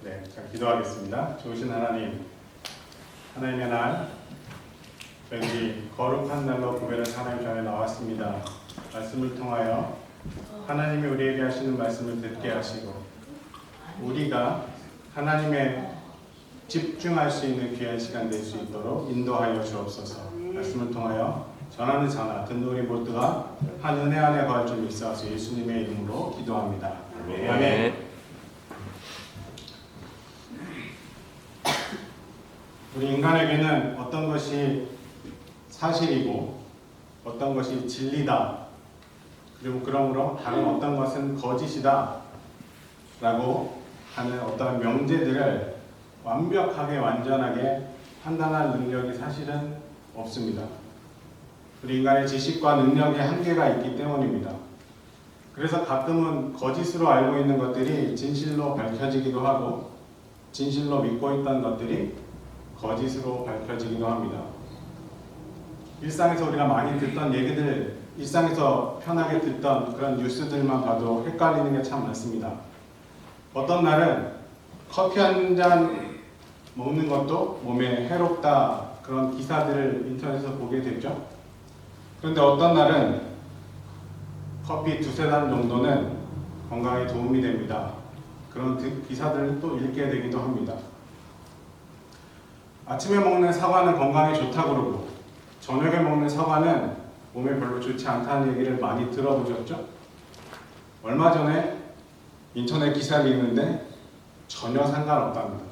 네, 자, 기도하겠습니다. 좋으신 하나님, 하나님의 날, 저희 거룩한 날로 구별한 하나님 전에 나왔습니다. 말씀을 통하여 하나님이 우리에게 하시는 말씀을 듣게 하시고 우리가 하나님의 집중할 수 있는 귀한 시간 될 수 있도록 인도하여 주옵소서. 말씀을 통하여 전하는 자나 듣는 우리 모두가 한 은혜 안에 거할 줄 믿사옵소서. 예수님의 이름으로 기도합니다. 아멘. 우리 인간에게는 어떤 것이 사실이고 어떤 것이 진리다, 그리고 그러므로 다른 어떤 것은 거짓이다 라고 하는 어떤 명제들을 완벽하게 완전하게 판단할 능력이 사실은 없습니다. 우리 인간의 지식과 능력의 한계가 있기 때문입니다. 그래서 가끔은 거짓으로 알고 있는 것들이 진실로 밝혀지기도 하고 진실로 믿고 있던 것들이 거짓으로 밝혀지기도 합니다. 일상에서 우리가 많이 듣던 얘기들, 일상에서 편하게 듣던 그런 뉴스들만 봐도 헷갈리는 게 참 많습니다. 어떤 날은 커피 한 잔 먹는 것도 몸에 해롭다, 그런 기사들을 인터넷에서 보게 되죠. 그런데 어떤 날은 커피 두세 잔 정도는 건강에 도움이 됩니다. 그런 기사들을 또 읽게 되기도 합니다. 아침에 먹는 사과는 건강에 좋다고 그러고 저녁에 먹는 사과는 몸에 별로 좋지 않다는 얘기를 많이 들어보셨죠? 얼마 전에 인터넷 기사를 읽는데 전혀 상관없답니다.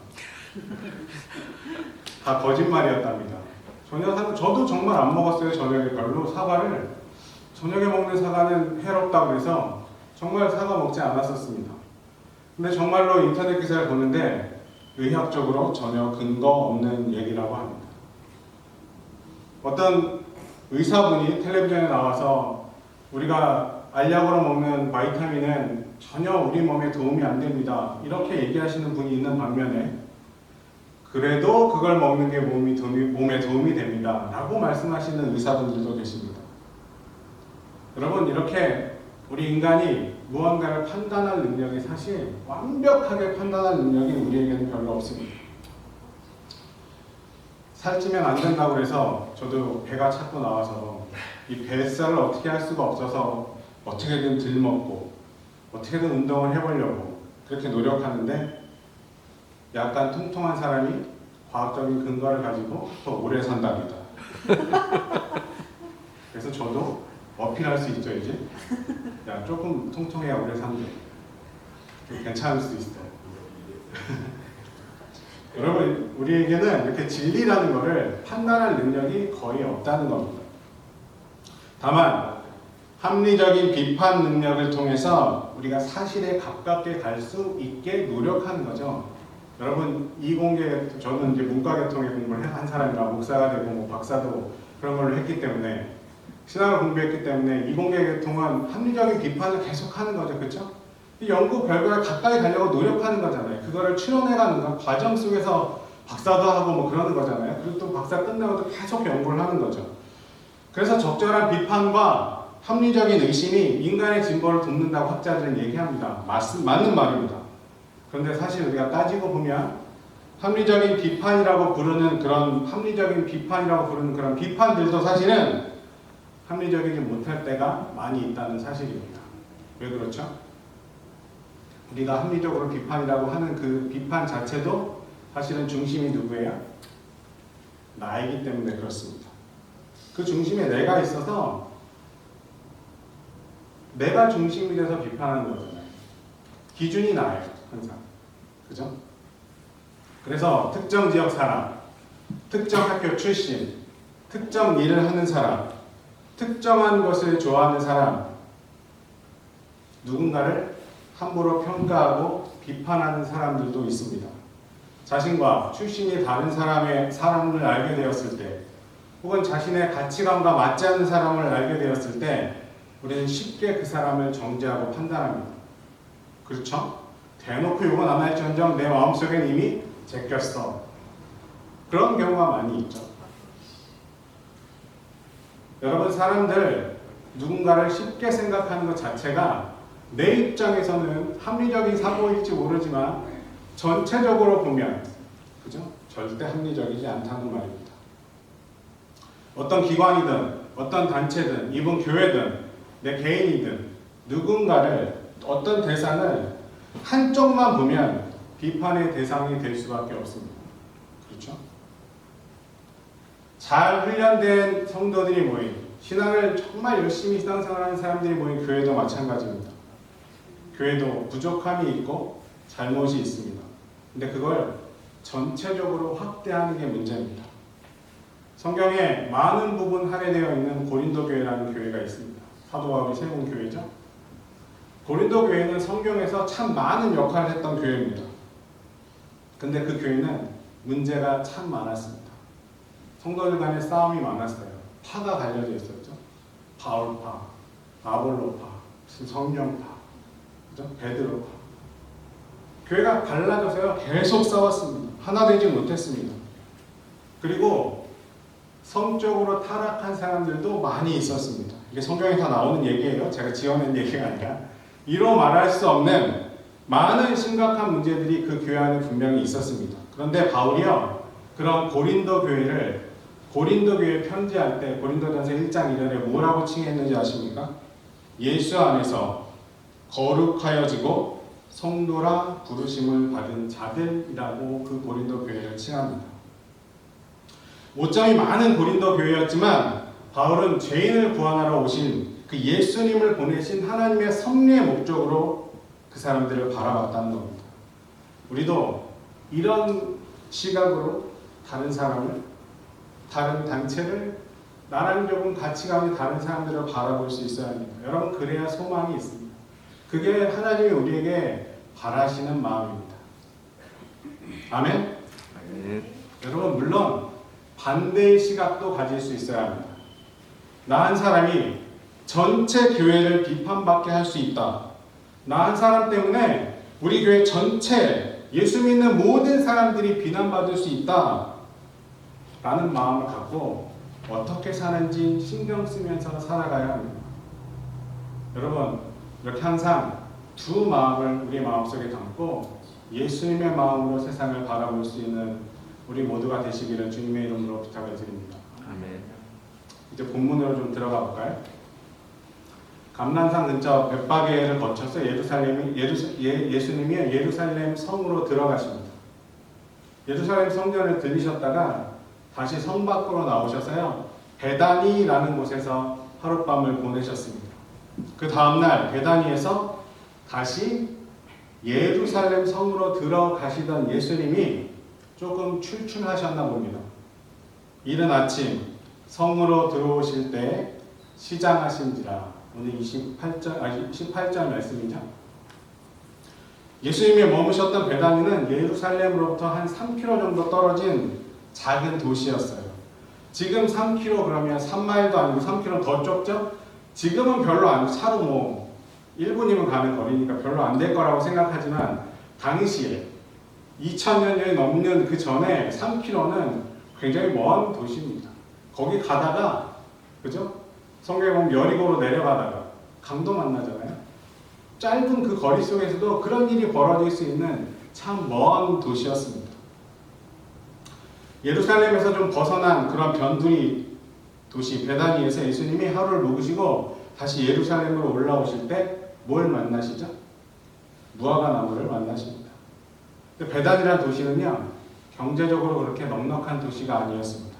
다 거짓말이었답니다. 저도 정말 안 먹었어요. 저녁에 별로 사과를. 저녁에 먹는 사과는 해롭다고 해서 정말 사과 먹지 않았었습니다. 근데 정말로 인터넷 기사를 보는데 의학적으로 전혀 근거 없는 얘기라고 합니다. 어떤 의사분이 텔레비전에 나와서 우리가 알약으로 먹는 바이타민은 전혀 우리 몸에 도움이 안 됩니다, 이렇게 얘기하시는 분이 있는 반면에 그래도 그걸 먹는 게 몸에 도움이 됩니다 라고 말씀하시는 의사분들도 계십니다. 여러분, 이렇게 우리 인간이 무언가를 판단할 능력이 사실 완벽하게 판단할 능력이 우리에게는 별로 없습니다. 살찌면 안 된다고 해서 저도 배가 자꾸 나와서 이 뱃살을 어떻게 할 수가 없어서 어떻게든 덜 먹고 어떻게든 운동을 해보려고 그렇게 노력하는데 약간 통통한 사람이 과학적인 근거를 가지고 더 오래 산답니다. 그래서 저도 어필할 수 있죠, 이제. 야, 조금 통통해야 오래 산대. 괜찮을 수 있어요. 여러분, 우리에게는 이렇게 진리라는 것을 판단할 능력이 거의 없다는 겁니다. 다만 합리적인 비판 능력을 통해서 우리가 사실에 가깝게 갈 수 있게 노력하는 거죠. 여러분, 이공계, 저는 이제 문과계통에 공부를 한 사람이라 목사가 되고 뭐 박사도 그런 걸로 했기 때문에 신학을 공부했기 때문에 이공계계통은 합리적인 비판을 계속하는 거죠, 그렇죠? 연구 결과에 가까이 가려고 노력하는 거잖아요. 그거를 추론해가는 건 과정 속에서 박사도 하고 뭐 그러는 거잖아요. 그리고 또 박사 끝나고도 계속 연구를 하는 거죠. 그래서 적절한 비판과 합리적인 의심이 인간의 진보를 돕는다고 학자들은 얘기합니다. 맞는 말입니다. 그런데 사실 우리가 따지고 보면 합리적인 비판이라고 부르는 그런 비판들도 사실은 합리적이지 못할 때가 많이 있다는 사실입니다. 왜 그렇죠? 우리가 합리적으로 비판이라고 하는 그 비판 자체도 사실은 중심이 누구예요? 나이기 때문에 그렇습니다. 그 중심에 내가 있어서 내가 중심이 돼서 비판하는 거잖아요. 기준이 나예요, 항상. 그죠? 그래서 특정 지역 사람, 특정 학교 출신, 특정 일을 하는 사람, 특정한 것을 좋아하는 사람, 누군가를 함부로 평가하고 비판하는 사람들도 있습니다. 자신과 출신이 다른 사람을 알게 되었을 때, 혹은 자신의 가치관과 맞지 않는 사람을 알게 되었을 때 우리는 쉽게 그 사람을 정죄하고 판단합니다. 그렇죠? 대놓고 욕은 안 할지언정 내 마음속엔 이미 제꼈어. 그런 경우가 많이 있죠. 여러분, 사람들 누군가를 쉽게 생각하는 것 자체가 내 입장에서는 합리적인 사고일지 모르지만 전체적으로 보면 그죠? 절대 합리적이지 않다는 말입니다. 어떤 기관이든 어떤 단체든 이번 교회든 내 개인이든 누군가를 어떤 대상을 한쪽만 보면 비판의 대상이 될 수밖에 없습니다. 그렇죠? 잘 훈련된 성도들이 모인 신앙을 정말 열심히 신앙생활하는 사람들이 모인 교회도 마찬가지입니다. 교회도 부족함이 있고 잘못이 있습니다. 근데 그걸 전체적으로 확대하는 게 문제입니다. 성경에 많은 부분 할애되어 있는 고린도 교회라는 교회가 있습니다. 사도 바울이 세운 교회죠. 고린도 교회는 성경에서 참 많은 역할을 했던 교회입니다. 근데 그 교회는 문제가 참 많았습니다. 성도들 간의 싸움이 많았어요. 파가 갈려져 있었죠. 바울파, 아볼로파, 성령파, 그죠? 베드로파. 교회가 갈라져서요 계속 싸웠습니다. 하나 되지 못했습니다. 그리고 성적으로 타락한 사람들도 많이 있었습니다. 이게 성경에 다 나오는 얘기예요. 제가 지어낸 얘기가 아니라. 이로 말할 수 없는 많은 심각한 문제들이 그 교회 안에 분명히 있었습니다. 그런데 바울이요 그런 고린도 교회에 편지할 때 고린도전서 1장 1절에 뭐라고 칭했는지 아십니까? 예수 안에서 거룩하여지고 성도라 부르심을 받은 자들이라고 그 고린도 교회를 칭합니다. 오점이 많은 고린도 교회였지만 바울은 죄인을 구원하러 오신 그 예수님을 보내신 하나님의 섭리의 목적으로 그 사람들을 바라봤다는 겁니다. 우리도 이런 시각으로 다른 사람을, 다른 단체를, 나랑 조금 가치관이 다른 사람들을 바라볼 수 있어야 합니다. 여러분 그래야 소망이 있습니다. 그게 하나님이 우리에게 바라시는 마음입니다. 아멘? 여러분 물론 반대의 시각도 가질 수 있어야 합니다. 나 한 사람이 전체 교회를 비판받게 할 수 있다. 나 한 사람 때문에 우리 교회 전체 예수 믿는 모든 사람들이 비난받을 수 있다. 라는 마음을 갖고 어떻게 사는지 신경 쓰면서 살아가야 합니다. 여러분 이렇게 항상 두 마음을 우리 마음속에 담고 예수님의 마음으로 세상을 바라볼 수 있는 우리 모두가 되시기를 주님의 이름으로 부탁을 드립니다. 아멘. 이제 본문으로 좀 들어가 볼까요? 감람산 근처 벳바게를 거쳐서 예수님이 예루살렘 성으로 들어가십니다. 예루살렘 성전을 들리셨다가 다시 성 밖으로 나오셔서요 베다니라는 곳에서 하룻밤을 보내셨습니다. 그 다음날 베다니에서 다시 예루살렘 성으로 들어가시던 예수님이 조금 출출하셨나 봅니다. 이른 아침 성으로 들어오실 때 시장하신지라. 오늘 18절 말씀이죠. 예수님이 머무셨던 베다니는 예루살렘으로부터 한 3km 정도 떨어진 작은 도시였어요. 지금 3km 그러면 3마일도 아니고 3km 더 좁죠? 지금은 별로 안, 차로 뭐 1분이면 가는 거리니까 별로 안 될 거라고 생각하지만 당시에 2000년이 넘는 그 전에 3km는 굉장히 먼 도시입니다. 거기 가다가 그죠? 성경에 보면 여리고로 내려가다가 강도 만나잖아요. 짧은 그 거리 속에서도 그런 일이 벌어질 수 있는 참 먼 도시였습니다. 예루살렘에서 좀 벗어난 그런 변두리 도시 베다니에서 예수님이 하루를 묵으시고 다시 예루살렘으로 올라오실 때 뭘 만나시죠? 무화과 나무를 만나십니다. 근데 베다니라는 도시는요 경제적으로 그렇게 넉넉한 도시가 아니었습니다.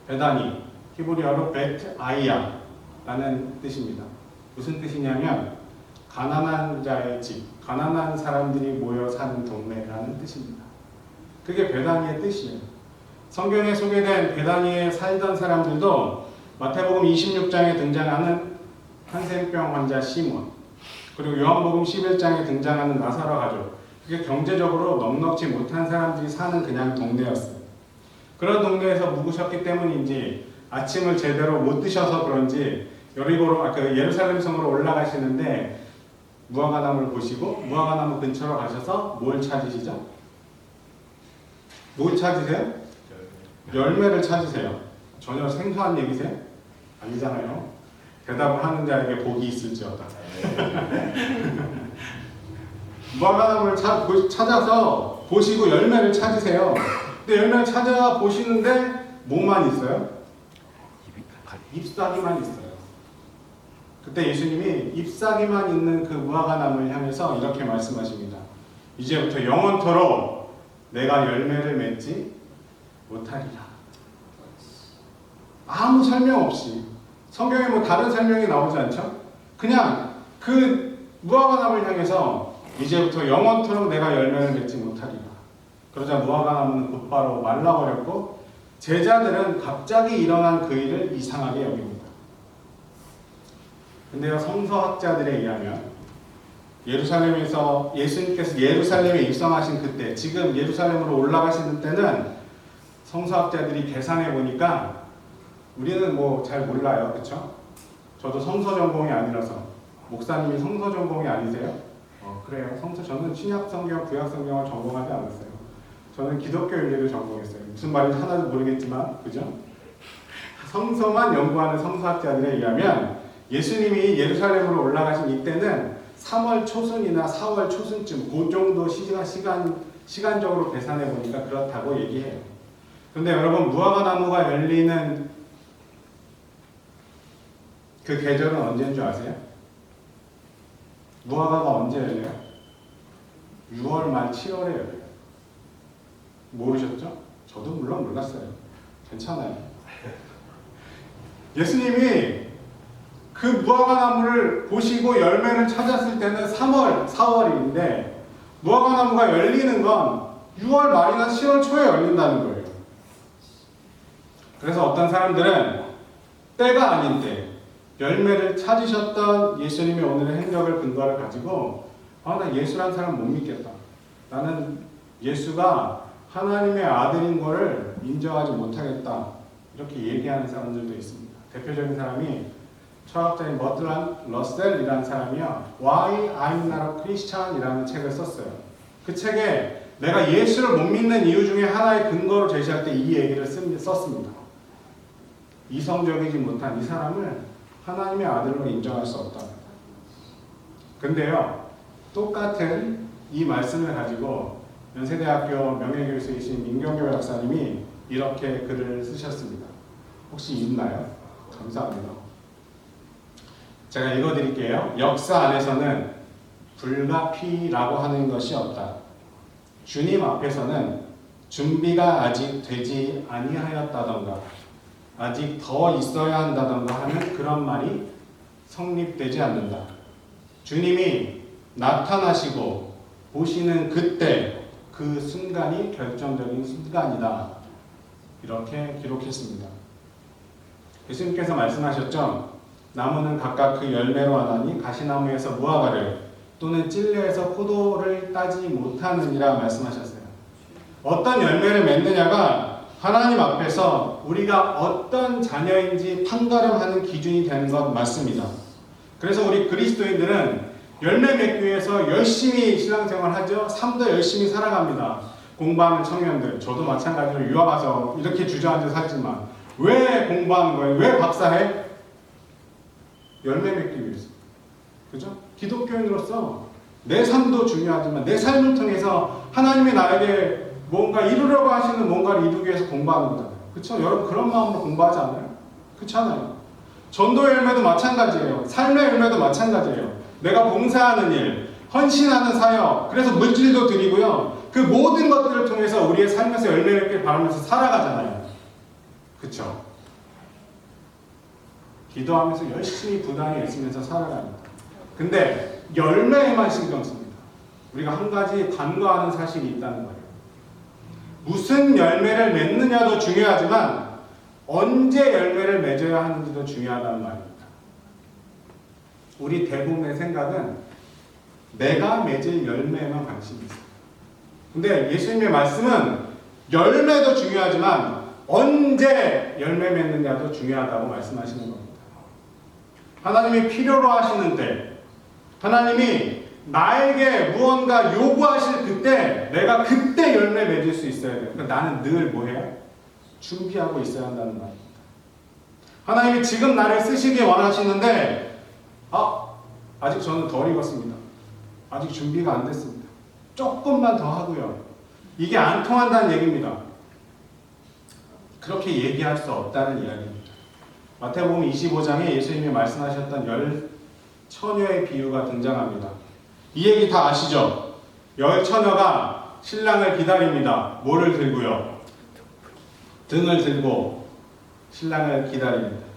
베다니 히브리어로 베트 아이야라는 뜻입니다. 무슨 뜻이냐면 가난한 자의 집, 가난한 사람들이 모여 사는 동네라는 뜻입니다. 그게 베다니의 뜻이에요. 성경에 소개된 베다니에 살던 사람들도 마태복음 26장에 등장하는 한센병 환자 시몬, 그리고 요한복음 11장에 등장하는 나사로 가족, 그게 경제적으로 넉넉지 못한 사람들이 사는 그냥 동네였어요. 그런 동네에서 묵으셨기 때문인지 아침을 제대로 못 드셔서 그런지 여리고로 예루살렘 성으로 올라가시는데 무화과나무를 보시고 무화과나무 근처로 가셔서 뭘 찾으시죠? 뭘 찾으세요? 열매를 찾으세요. 전혀 생소한 얘기세요? 아니잖아요. 대답을 하는 자에게 복이 있을지어다. 무화과나무를 찾아서 보시고 열매를 찾으세요. 근데 열매를 찾아보시는데 뭐만 있어요? 잎사귀만 있어요. 그때 예수님이 잎사귀만 있는 그 무화과나무를 향해서 이렇게 말씀하십니다. 이제부터 영원토록 내가 열매를 맺지 못하리라. 아무 설명 없이, 성경에 뭐 다른 설명이 나오지 않죠? 그냥 그 무화과나무를 향해서 이제부터 영원토록 내가 열매를 맺지 못하리라. 그러자 무화과나무는 곧바로 말라버렸고 제자들은 갑자기 일어난 그 일을 이상하게 여깁니다. 근데요, 성서학자들에 의하면 예루살렘에서 예수님께서 예루살렘에 입성하신 그때, 지금 예루살렘으로 올라가시는 때는 성서학자들이 계산해 보니까, 우리는 뭐 잘 몰라요, 그렇죠? 저도 성서 전공이 아니라서. 목사님이 성서 전공이 아니세요? 그래요. 저는 신약 성경, 구약 성경을 전공하지 않았어요. 저는 기독교 윤리를 전공했어요. 무슨 말인지 하나도 모르겠지만, 그죠? 성서만 연구하는 성서학자들에 의하면 예수님이 예루살렘으로 올라가신 이때는 3월 초순이나 4월 초순쯤, 그 정도 시간적으로 계산해 보니까 그렇다고 얘기해요. 근데 여러분, 무화과나무가 열리는 그 계절은 언제인 줄 아세요? 무화과가 언제 열려요? 6월 말 7월에 열려요. 모르셨죠? 저도 물론 몰랐어요. 괜찮아요. 예수님이 그 무화과나무를 보시고 열매를 찾았을 때는 3월, 4월인데 무화과나무가 열리는 건 6월 말이나 7월 초에 열린다는 거예요. 그래서 어떤 사람들은 때가 아닌 때 열매를 찾으셨던 예수님의 오늘의 행적을 근거를 가지고 나 예수란 사람 못 믿겠다. 나는 예수가 하나님의 아들인 거를 인정하지 못하겠다. 이렇게 얘기하는 사람들도 있습니다. 대표적인 사람이 철학자인 버트란드 러셀이라는 사람이요, Why I'm Not a Christian 이라는 책을 썼어요. 그 책에 내가 예수를 못 믿는 이유 중에 하나의 근거로 제시할 때 이 얘기를 썼습니다. 이성적이지 못한 이 사람을 하나님의 아들로 인정할 수 없다. 근데요, 똑같은 이 말씀을 가지고 연세대학교 명예교수이신 민경교 박사님이 이렇게 글을 쓰셨습니다. 혹시 있나요? 감사합니다. 제가 읽어드릴게요. 역사 안에서는 불가피라고 하는 것이 없다. 주님 앞에서는 준비가 아직 되지 아니하였다던가 아직 더 있어야 한다던가 하면 그런 말이 성립되지 않는다. 주님이 나타나시고 보시는 그때, 그 순간이 결정적인 순간이다. 이렇게 기록했습니다. 예수님께서 말씀하셨죠. 나무는 각각 그 열매로 하나니 가시나무에서 무화과를 또는 찔레에서 포도를 따지 못하느니라 말씀하셨어요. 어떤 열매를 맺느냐가 하나님 앞에서 우리가 어떤 자녀인지 판가름하는 기준이 되는 것 맞습니다. 그래서 우리 그리스도인들은 열매 맺기 위해서 열심히 신앙생활 하죠. 삶도 열심히 살아갑니다. 공부하는 청년들, 저도 마찬가지로 유학 가서 이렇게 주저앉아 살지만 왜 공부하는 거예요? 왜 박사해? 열매 맺기 위해서. 그죠? 기독교인으로서 내 삶도 중요하지만 내 삶을 통해서 하나님이 나에게 뭔가 이루려고 하시는 뭔가를 이루기 위해서 공부하는 거잖아요. 그렇죠? 여러분 그런 마음으로 공부하지 않아요? 그렇잖아요. 전도의 열매도 마찬가지예요. 삶의 열매도 마찬가지예요. 내가 봉사하는 일, 헌신하는 사역, 그래서 물질도 드리고요. 그 모든 것들을 통해서 우리의 삶에서 열매 맺길 바라면서 살아가잖아요. 그렇죠? 기도하면서 열심히 부단히 애쓰면서 살아갑니다. 근데 열매에만 신경 씁니다. 우리가 한 가지 간과하는 사실이 있다는 거예요. 무슨 열매를 맺느냐도 중요하지만 언제 열매를 맺어야 하는지도 중요하다는 말입니다. 우리 대부분의 생각은 내가 맺을 열매에만 관심이 있어요. 근데 예수님의 말씀은 열매도 중요하지만 언제 열매 맺느냐도 중요하다고 말씀하시는 겁니다. 하나님이 필요로 하시는 때, 하나님이 나에게 무언가 요구하실 그때, 내가 그때 열매 맺을 수 있어야 돼요. 그러니까 나는 늘 뭐해요? 준비하고 있어야 한다는 말입니다. 하나님이 지금 나를 쓰시기 원하시는데 아직 저는 덜 익었습니다. 아직 준비가 안 됐습니다. 조금만 더 하고요. 이게 안 통한다는 얘기입니다. 그렇게 얘기할 수 없다는 이야기입니다. 마태복음 25장에 예수님이 말씀하셨던 10처녀의 비유가 등장합니다. 이 얘기 다 아시죠? 10처녀가 신랑을 기다립니다. 뭐를 들고요? 등을 들고 신랑을 기다립니다.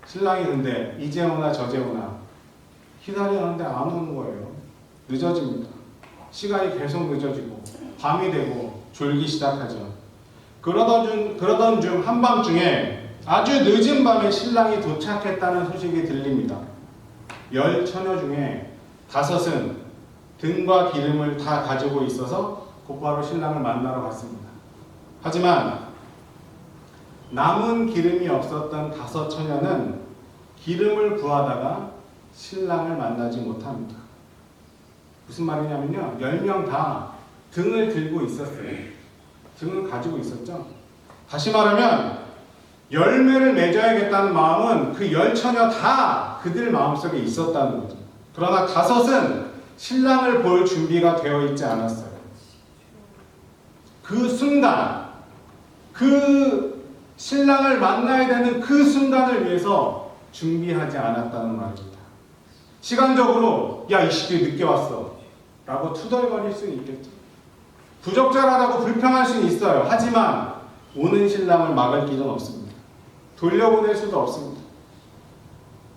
신랑이 근데 이제 오나 저제 오나 기다리는데 안 오는 거예요. 늦어집니다. 시간이 계속 늦어지고 밤이 되고 졸기 시작하죠. 그러던 중 한밤중에 아주 늦은 밤에 신랑이 도착했다는 소식이 들립니다. 10처녀 중에 5은 등과 기름을 다 가지고 있어서 곧바로 신랑을 만나러 갔습니다. 하지만 남은 기름이 없었던 5처녀는 기름을 구하다가 신랑을 만나지 못합니다. 무슨 말이냐면요, 10명 다 등을 들고 있었어요. 등을 가지고 있었죠. 다시 말하면 열매를 맺어야겠다는 마음은 그 10처녀 다 그들 마음속에 있었다는 거죠. 그러나 5은 신랑을 볼 준비가 되어 있지 않았어요. 그 순간, 그 신랑을 만나야 되는 그 순간을 위해서 준비하지 않았다는 말입니다. 시간적으로 야, 이 시간에 늦게 왔어 라고 투덜거릴 수는 있겠죠. 부적절하다고 불평할 수는 있어요. 하지만 오는 신랑을 막을 길은 없습니다. 돌려보낼 수도 없습니다.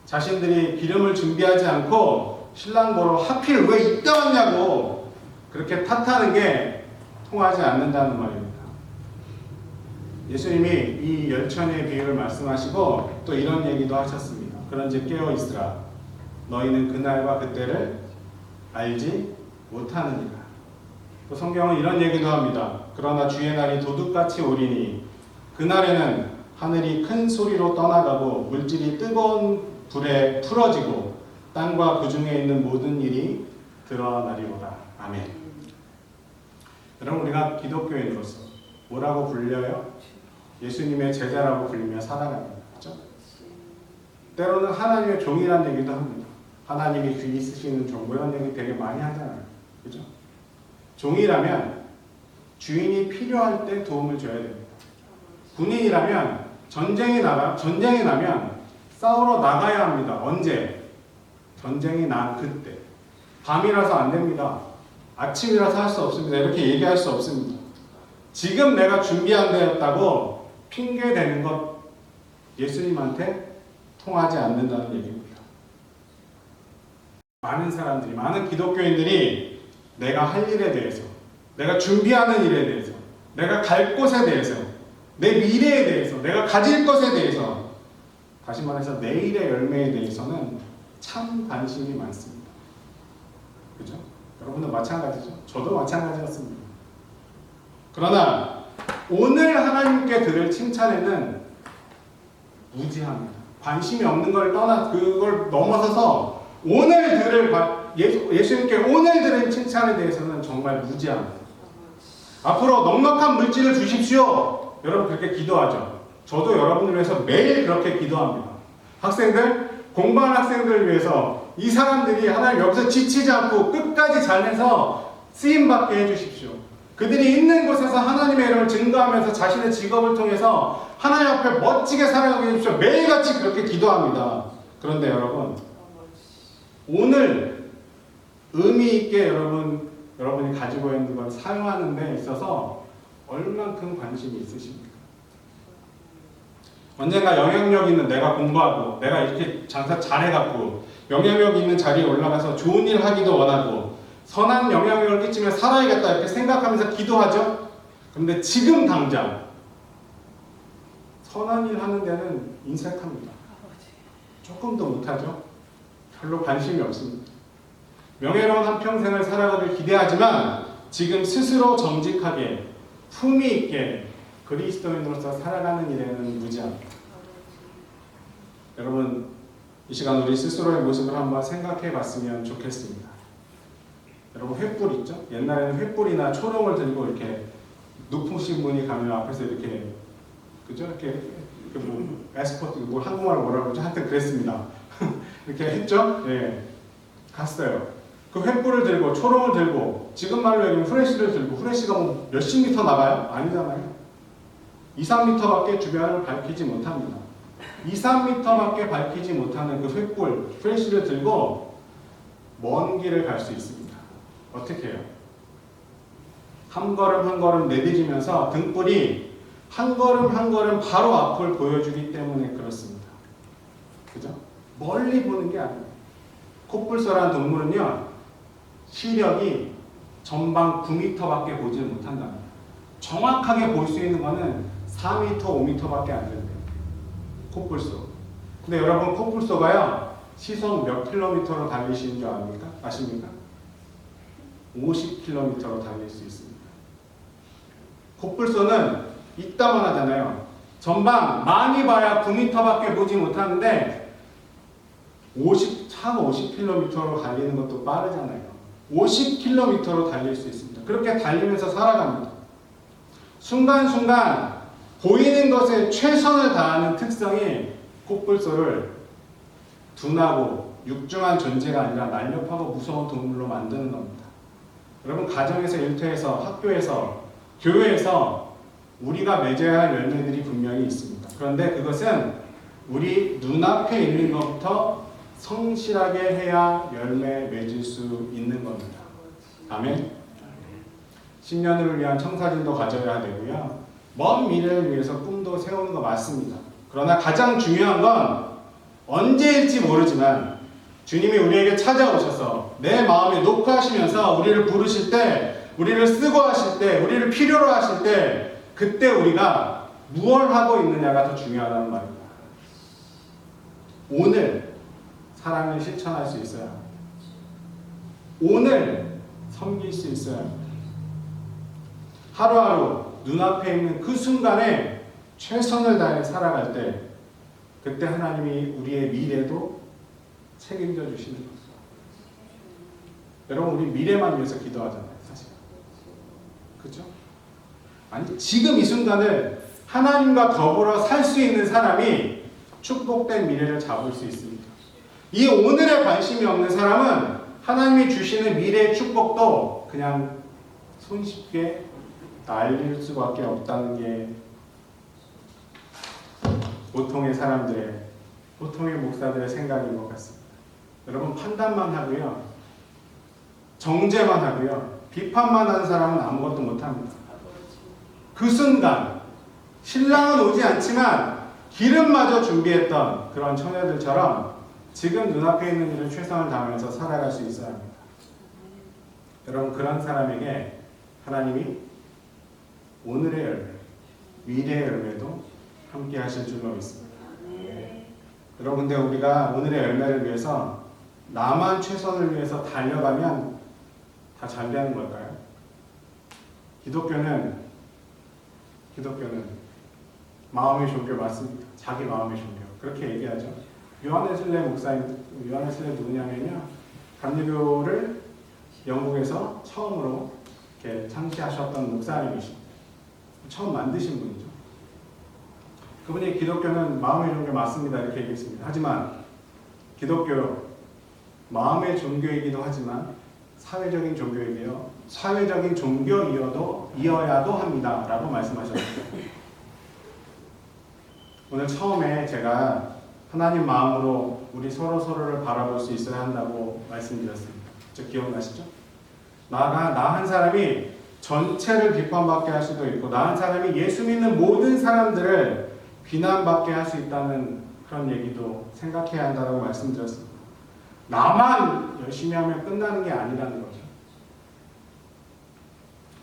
자신들이 기름을 준비하지 않고 신랑 보러 하필 왜 이때 왔냐고 그렇게 탓하는 게 통하지 않는다는 말입니다. 예수님이 이 10처녀의 비유를 말씀하시고 또 이런 얘기도 하셨습니다. 그런즉 깨어 있으라. 너희는 그날과 그때를 알지 못하느니라. 또 성경은 이런 얘기도 합니다. 그러나 주의 날이 도둑같이 오리니 그날에는 하늘이 큰 소리로 떠나가고 물질이 뜨거운 불에 풀어지고 땅과 그 중에 있는 모든 일이 드러나리로다. 아멘. 여러분, 우리가 기독교인으로서 뭐라고 불려요? 예수님의 제자라고 불리며 살아갑니다. 그렇죠? 때로는 하나님의 종이라는 얘기도 합니다. 하나님이 귀히 쓰시는 종, 이런 얘기 되게 많이 하잖아요. 그죠? 종이라면 주인이 필요할 때 도움을 줘야 됩니다. 군인이라면 전쟁이 나면 싸우러 나가야 합니다. 언제? 전쟁이 난 그때. 밤이라서 안 됩니다. 아침이라서 할 수 없습니다. 이렇게 얘기할 수 없습니다. 지금 내가 준비 안 되었다고 핑계 대는 것 예수님한테 통하지 않는다는 얘기입니다. 많은 사람들이, 많은 기독교인들이 내가 할 일에 대해서, 내가 준비하는 일에 대해서, 내가 갈 곳에 대해서, 내 미래에 대해서, 내가 가질 것에 대해서, 다시 말해서 내일의 열매에 대해서는 참 관심이 많습니다. 그죠? 여러분도 마찬가지죠? 저도 마찬가지였습니다. 그러나 오늘 하나님께 들을 칭찬에는 무지합니다. 관심이 없는 걸 그걸 넘어서서 오늘 들을 예수님께 오늘 들은 칭찬에 대해서는 정말 무지합니다. 앞으로 넉넉한 물질을 주십시오. 여러분 그렇게 기도하죠. 저도 여러분을 위해서 매일 그렇게 기도합니다. 학생들, 공부하는 학생들을 위해서 이 사람들이 하나님 여기서 지치지 않고 끝까지 잘해서 쓰임받게 해주십시오. 그들이 있는 곳에서 하나님의 이름을 증거하면서 자신의 직업을 통해서 하나님 앞에 멋지게 살아가게 해주십시오. 매일같이 그렇게 기도합니다. 그런데 여러분, 오늘 의미 있게 여러분이 가지고 있는 걸 사용하는 데 있어서 얼만큼 관심이 있으십니까? 언젠가 영향력 있는 내가 공부하고 내가 이렇게 장사 잘해갖고 영향력 있는 자리에 올라가서 좋은 일 하기도 원하고 선한 영향력을 끼치며 살아야겠다 이렇게 생각하면서 기도하죠? 그런데 지금 당장 선한 일 하는 데는 인색합니다. 조금도 못하죠? 별로 관심이 없습니다. 명예로운 한평생을 살아가길 기대하지만 지금 스스로 정직하게 품위 있게 그리스도인으로서 살아가는 일에는 무지합니다. 여러분, 이 시간 우리 스스로의 모습을 한번 생각해 봤으면 좋겠습니다. 여러분, 횃불 있죠? 옛날에는 횃불이나 초롱을 들고 이렇게 높으신 분이 가면 앞에서 이렇게, 그죠? 이렇게 뭐 에스코트, 뭐 한국말로 뭐라고 그러죠? 하여튼 그랬습니다. 이렇게 했죠? 예. 갔어요. 그 횃불을 들고 초롱을 들고 지금 말로 얘기하면 후레쉬를 들고 후레쉬가 뭐 몇십 미터 나가요? 아니잖아요. 2, 3미터밖에 주변을 밝히지 못합니다. 2, 3미터밖에 밝히지 못하는 그 횃불, 후레쉬를 들고 먼 길을 갈 수 있습니다. 어떻게 해요? 한 걸음 한 걸음 내디디면서 등불이 한 걸음 한 걸음 바로 앞을 보여주기 때문에 그렇습니다. 그죠? 멀리 보는 게 아니에요. 코뿔소라는 동물은요, 시력이 전방 9m밖에 보지 못한답니다. 정확하게 볼 수 있는 거는 4m, 5m밖에 안 된대요. 코뿔소. 근데 여러분, 코뿔소가요, 시속 몇 킬로미터로 달리시는 줄 아십니까? 50km로 달릴 수 있습니다. 코뿔소는 이따만 하잖아요. 전방 많이 봐야 9m밖에 보지 못하는데 차가 50km로 달리는 것도 빠르잖아요. 50km로 달릴 수 있습니다. 그렇게 달리면서 살아갑니다. 순간순간 보이는 것에 최선을 다하는 특성이 코뿔소를 둔하고 육중한 존재가 아니라 날렵하고 무서운 동물로 만드는 겁니다. 여러분, 가정에서, 일터에서, 학교에서, 교회에서 우리가 맺어야 할 열매들이 분명히 있습니다. 그런데 그것은 우리 눈앞에 있는 것부터 성실하게 해야 열매 맺을 수 있는 겁니다. 아멘. 10년을 위한 청사진도 가져야 되고요. 먼 미래를 위해서 꿈도 세우는 거 맞습니다. 그러나 가장 중요한 건 언제일지 모르지만 주님이 우리에게 찾아오셔서 내 마음에 녹화하시면서 우리를 부르실 때, 우리를 쓰고 하실 때, 우리를 필요로 하실 때, 그때 우리가 무엇을 하고 있느냐가 더 중요하다는 말입니다. 오늘 사랑을 실천할 수 있어야 합니다. 오늘 섬길 수 있어야 합니다. 하루하루 눈앞에 있는 그 순간에 최선을 다해 살아갈 때, 그때 하나님이 우리의 미래도 책임져 주시는 거죠. 여러분, 우리 미래만 위해서 기도하잖아요, 사실. 그렇죠? 아니, 지금 이 순간을 하나님과 더불어 살 수 있는 사람이 축복된 미래를 잡을 수 있습니다. 이 오늘에 관심이 없는 사람은 하나님이 주시는 미래의 축복도 그냥 손쉽게 날릴 수밖에 없다는 게 보통의 사람들의, 보통의 목사들의 생각인 것 같습니다. 여러분, 판단만 하고요, 정죄만 하고요, 비판만 하는 사람은 아무것도 못합니다. 그 순간 신랑은 오지 않지만 기름마저 준비했던 그런 처녀들처럼 지금 눈앞에 있는 일을 최선을 다하면서 살아갈 수 있어야 합니다. 여러분, 그런 사람에게 하나님이 오늘의 열매, 미래의 열매도 함께 하실 줄로 믿습니다. 여러분, 근데 우리가 오늘의 열매를 위해서 나만 최선을 위해서 달려가면 다 잘 되는 걸까요? 기독교는 마음의 종교 맞습니다. 자기 마음의 종교. 그렇게 얘기하죠. 요한웨슬레 목사님, 요한웨슬레 누구냐면요, 감리교를 영국에서 처음으로 이렇게 창시하셨던 목사님이십니다. 처음 만드신 분이죠. 그분이 기독교는 마음의 종교 맞습니다 이렇게 얘기했습니다. 하지만 기독교 마음의 종교이기도 하지만 사회적인 종교이고요, 사회적인 종교이어야도 합니다 라고 말씀하셨습니다. 오늘 처음에 제가 하나님 마음으로 우리 서로를 바라볼 수 있어야 한다고 말씀드렸습니다. 저 기억나시죠? 나 한 사람이 전체를 비판받게 할 수도 있고, 나 한 사람이 예수 믿는 모든 사람들을 비난받게 할 수 있다는 그런 얘기도 생각해야 한다고 말씀드렸습니다. 나만 열심히 하면 끝나는 게 아니라는 거죠.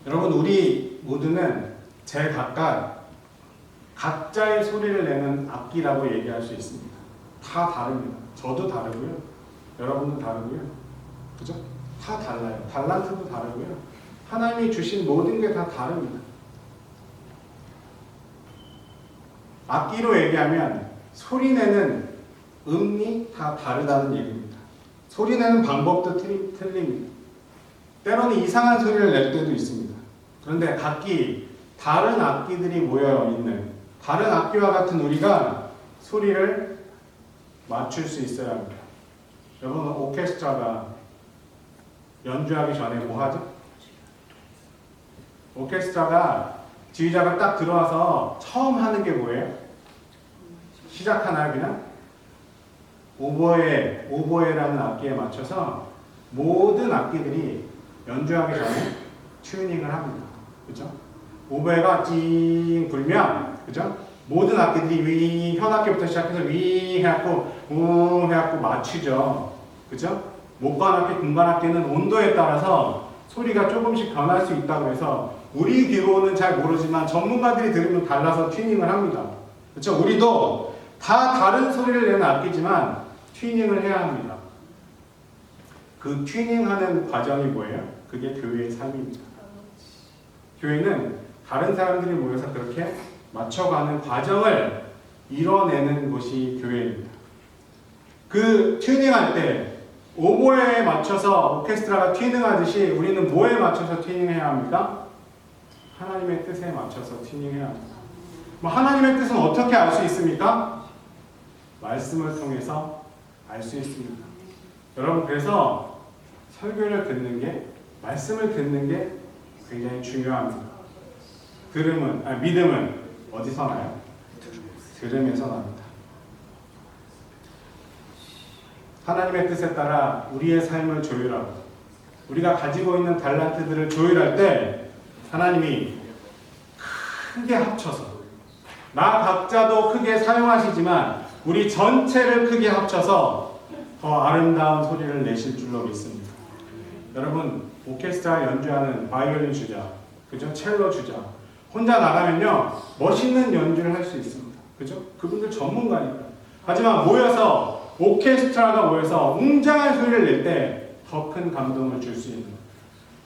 여러분, 우리 모두는 각자의 소리를 내는 악기라고 얘기할 수 있습니다. 다 다릅니다. 저도 다르고요, 여러분도 다르고요, 그죠? 다 달라요. 달란트도 다르고요. 하나님이 주신 모든 게 다 다릅니다. 악기로 얘기하면 소리내는 음이 다 다르다는 얘기입니다. 소리내는 방법도 틀립니다. 때로는 이상한 소리를 낼 때도 있습니다. 그런데 각기 다른 악기들이 모여 있는 다른 악기와 같은 우리가 소리를 맞출 수 있어야 합니다. 여러분, 오케스트라가 연주하기 전에 뭐 하죠? 오케스트라가 지휘자가 딱 들어와서 처음 하는 게 뭐예요? 시작하나요 그냥? 오보에라는 악기에 맞춰서 모든 악기들이 연주하기 전에 튜닝을 합니다. 그죠? 오보에가 찡 불면, 그죠? 모든 악기들이 현악기부터 시작해서 해갖고 해갖고 맞추죠. 그죠? 목관악기, 금관악기는 온도에 따라서 소리가 조금씩 변할 수 있다고 해서 우리 귀로는 잘 모르지만 전문가들이 들으면 달라서 튜닝을 합니다. 그렇죠? 우리도 다 다른 소리를 내는 악기지만 튜닝을 해야 합니다. 그 튜닝하는 과정이 뭐예요? 그게 교회의 삶입니다. 교회는 다른 사람들이 모여서 그렇게 맞춰가는 과정을 이뤄내는 곳이 교회입니다. 그 튜닝할 때 오보에 맞춰서 오케스트라가 튜닝하듯이 우리는 뭐에 맞춰서 튜닝해야 합니까? 하나님의 뜻에 맞춰서 튜닝해야 합니다. 하나님의 뜻은 어떻게 알 수 있습니까? 말씀을 통해서 알 수 있습니다. 여러분, 그래서 설교를 듣는 게, 말씀을 듣는 게 굉장히 중요합니다. 믿음은 어디서 나요? 들음에서 납니다. 하나님의 뜻에 따라 우리의 삶을 조율하고 우리가 가지고 있는 달란트들을 조율할 때 하나님이 크게 합쳐서 나 각자도 크게 사용하시지만 우리 전체를 크게 합쳐서 더 아름다운 소리를 내실 줄로 믿습니다. 여러분, 오케스트라 연주하는 바이올린 주자, 그죠? 첼로 주자 혼자 나가면요 멋있는 연주를 할 수 있습니다. 그죠? 그분들 전문가니까. 하지만 오케스트라가 모여서 웅장한 소리를 낼 때 더 큰 감동을 줄 수 있는,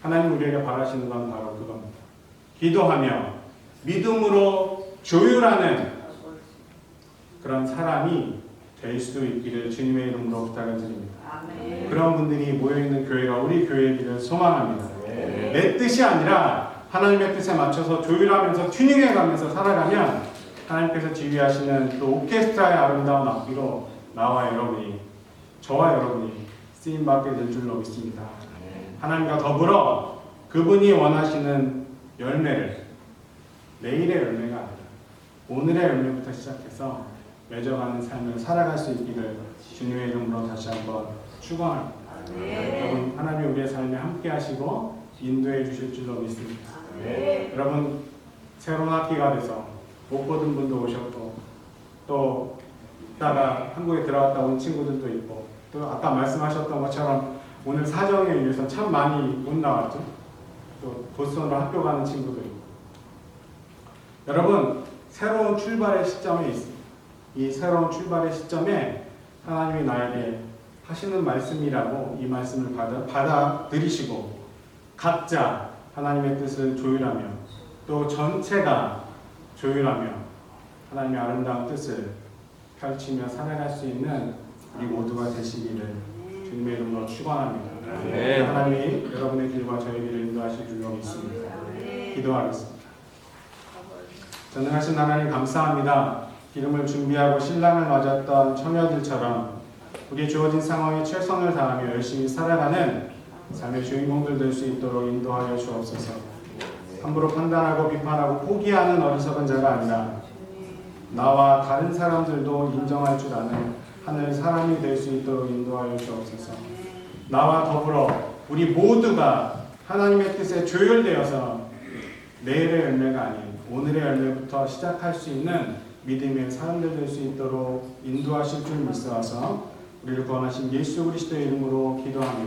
하나님 우리에게 바라시는 건 바로 그겁니다. 기도하며 믿음으로 조율하는 그런 사람이 될 수 있기를 주님의 이름으로 부탁을 드립니다. 아멘. 그런 분들이 모여있는 교회가 우리 교회이기를 소망합니다. 아멘. 내 뜻이 아니라 하나님의 뜻에 맞춰서 조율하면서 튜닝해가면서 살아가면 하나님께서 지휘하시는 또 오케스트라의 아름다운 악기로 저와 여러분이 쓰임받게 될 줄로 믿습니다. 하나님과 더불어 그분이 원하시는 열매를, 내일의 열매가 아니라 오늘의 열매부터 시작해서 맺어가는 삶을 살아갈 수 있기를 주님의 이름으로 다시 한번 축원합니다. 여러분, 하나님 우리의 삶에 함께 하시고 인도해 주실 줄로 믿습니다. 여러분, 새로운 학기가 돼서 못 보던 분도 오셨고 또 있다가 한국에 들어갔다 온 친구들도 있고 또 아까 말씀하셨던 것처럼 오늘 사정에 의해서 참 많이 못 나왔죠. 또 보스턴으로 학교 가는 친구도 있고. 여러분, 새로운 출발의 시점에 있습니다. 이 새로운 출발의 시점에 하나님이 나에게 하시는 말씀이라고 이 말씀을 받아들이시고 각자 하나님의 뜻을 조율하며 또 전체가 조율하며 하나님의 아름다운 뜻을 펼치며 살아갈 수 있는 우리 모두가 되시기를 주님의 이름으로 축원합니다. 하나님이 여러분의 길과 저의 길을 인도하실 줄로 믿습니다. 기도하겠습니다. 전능하신 하나님 감사합니다. 기름을 준비하고 신랑을 맞았던 처녀들처럼 우리 주어진 상황에 최선을 다하며 열심히 살아가는 삶의 주인공들 될 수 있도록 인도하여 주옵소서. 함부로 판단하고 비판하고 포기하는 어리석은 자가 아니라 나와 다른 사람들도 인정할 줄 아는 하늘 사람이 될 수 있도록 인도하여 주옵소서. 나와 더불어 우리 모두가 하나님의 뜻에 조율되어서 내일의 열매가 아닌 오늘의 열매부터 시작할 수 있는 믿음의 사람들 될 수 있도록 인도하실 줄 믿사와서 우리를 구원하신 예수 그리스도의 이름으로 기도합니다.